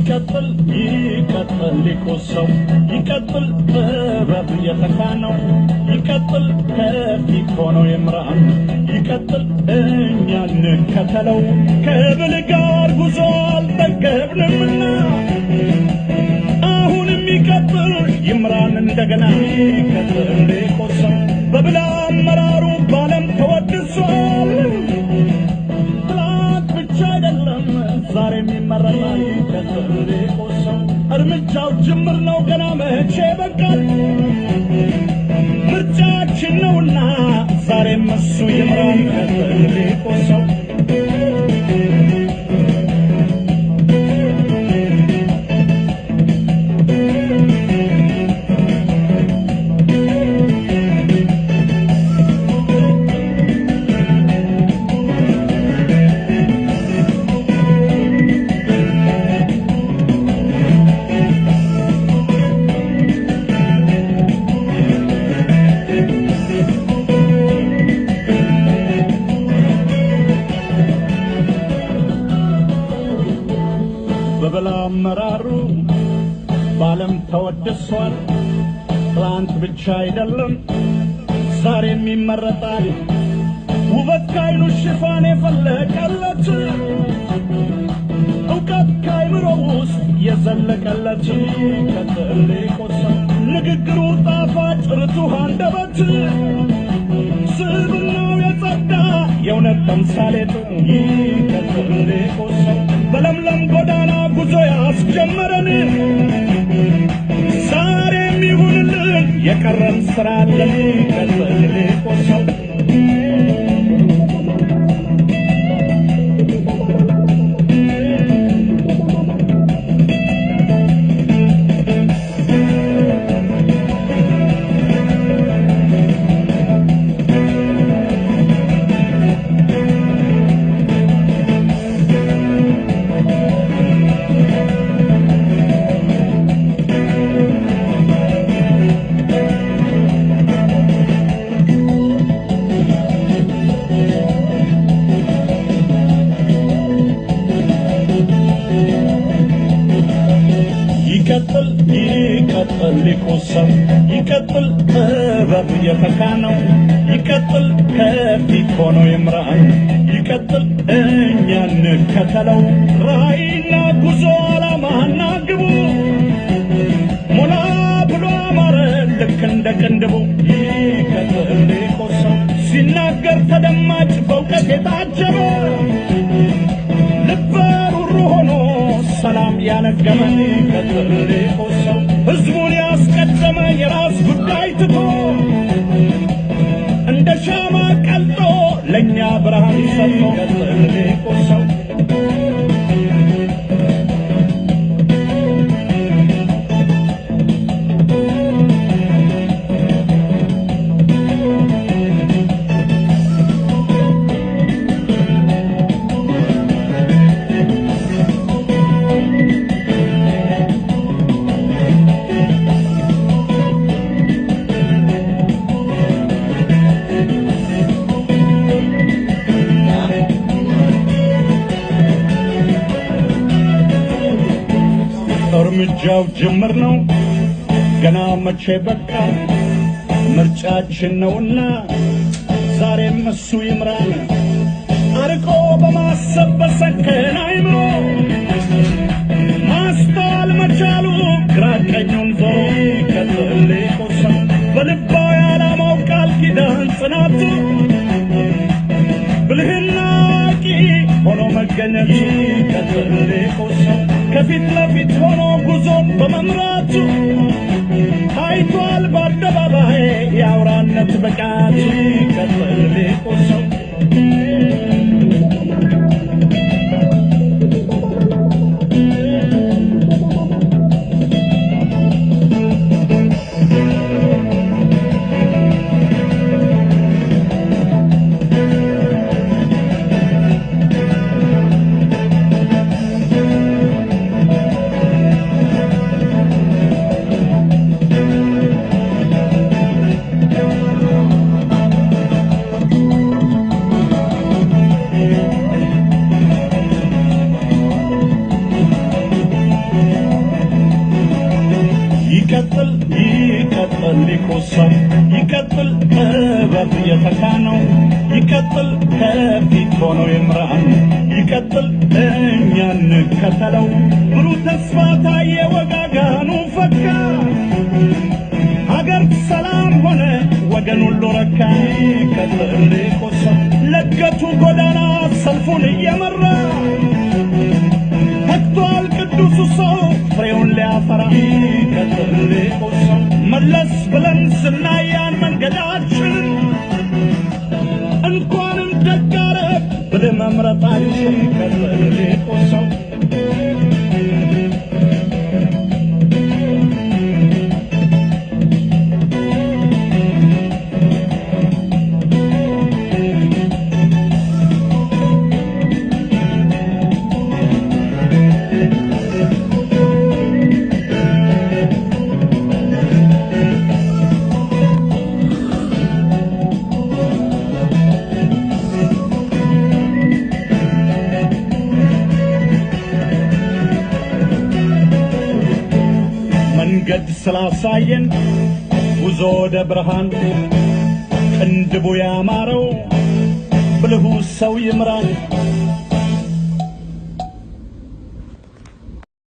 ይቀጥል ይቀጥል ሊቆሰው ይቀጥል ጥበብ የተካነው ይቀጥል ከፊት ሆኖ የምራን ይቀጥል እኛ እንከተለው ከብል ጋር ጉዞ አልጠገብንምና አሁንም ይቀጥል ይምራን እንደገና ይቀጥል ሊቆሰው በብላ አመራሩ ባለም ተወድሷል ትላንት ብቻ አይደለም ዛሬም ይመረጣል ይቀጥል ሊቆሰው እርምጃው ጅምር ነው ገና መቼ በቃል ምርጫችን ነውና ዛሬም እሱ ይምራን ይቀጥል ሊቆሰው በበላ አመራሩ ባለም ተወድሷል ትላንት ብቻ አይደለም ዛሬም ይመረጣል ውበት ካይኑ ሽፋን የፈለቀለት እውቀት ካይምሮ ውስጥ የዘለቀለት ይቀጥል ሊቆሰው ንግግሩ ጣፋጭ ርቱህ አንደበት ስብናው የጸዳ የእውነት ተምሳሌቱ ይቀጥል ሊቆሰው በለምለም ጎዳና ጉዞ ያስጀመረን ዛሬም ይሁንልን የቀረን ስራ አለን ይቀጥል ሊቆሰው ይቀጥል ይቀጥል ሊቆሰው ይቀጥል ጥበብ የተካነው ይቀጥል ከፊት ሆኖ ይምራን ይቀጥል እኛ እንከተለው ራዕይና ጉዞ ዓላማና ግቡ ሞላ ብሎ አማረ ልክ እንደ ቅንድቡ ይቀጥል ሊቆሰው ሲናገር ተደማጭ በእውቀት የታጀበ ልበ ሩሩ ሆኖ ሰላም ያነገመ ይቀጥል ሊቆሰው ሕዝቡን ያስቀደመ የራስ ጉዳይ ትቶ እንደ ሻማ ቀልጦ ለእኛ ብርሃን ሰጥቶ ይቀጥል ሊቆሰው እርምጃው ጅምር ነው ገና መቼ በቃ ምርጫችን ነውና ዛሬም እሱ ይምራን አርቆ በማሰብ በሰከነ አይምሮ ማስተዋል መቻሉ ግራ ቀኙን ዞሮ ይቀጥል ሊቆሰው በልባዊ ዓላማው ቃል ኪዳን ጽናቱ ብልህና አዋቂ ሆኖ መገኘቱ ይቀጥል ሊቆሰው ከፊት ለፊት ሆኖ ጉዞን በመምራቱ ታይቷል በአደባባይ የአውራነት ብቃቱ ይቀጥል ሊቆሰው ከፊት ሆኖ ይምራን ይቀጥል እኛ እንከተለው ብሩህ ተስፋ ታየ ወጋጋኑ ፈካ ሀገር ሰላም ሆነ ወገን ሁሉ ረካ ይቀጥል ቆሰው ለገቱ ጎዳና ሰልፉን እየመራ ተግቷል ቅዱሱ ሰው ፍሬውን ሊያፈራ ይቀጥል ቆሰው መለስ ብለን ስናያን መንገዳችንን እንኳንም ደጋረብ ብለህ መምረጣችን ይቀጥል ቆሰው መንገድ ስላሳየን ጉዞ ወደ ብርሃን ቅንድቡ ያማረው ብልሁ ሰው ይምራን